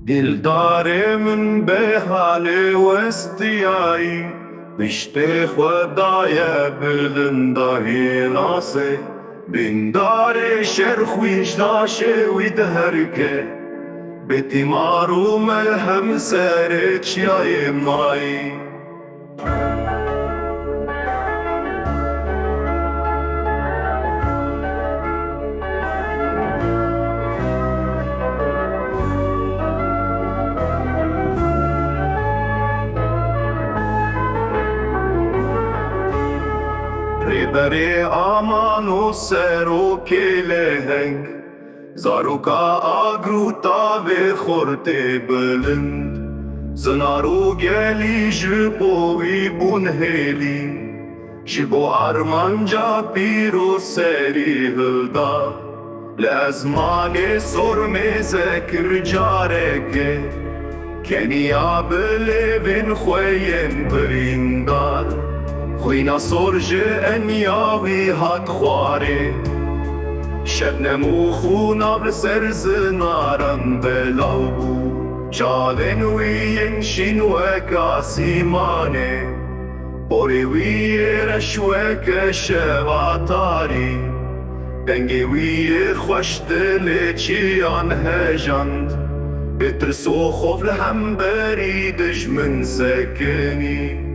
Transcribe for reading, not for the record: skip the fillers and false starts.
دلدار من بحال واستیایی بشت خدای بلندهی ناسه بندار شرخویش داشه وید هرکه بتیمار و ملهم سر چیای مایی ریبری آمان و سر و کلهنگ زاروکا آگروتا و خورته بلند زنارو گلی جبوی بون هلی جبو آرمانجا پیرو سری هلدا لازمان سرم ذکر جارکه کنیا بلبن خوین بریندار خوینا سرج انیاوی هات خواره شبنم و خونا بسر زنارم بلاو جالن وین شین و کاسیمانه بوری وی رشوک شواتاری دنگی وی خوش دل چیان هجاند بترسو خوف لهم بریدش من سکنی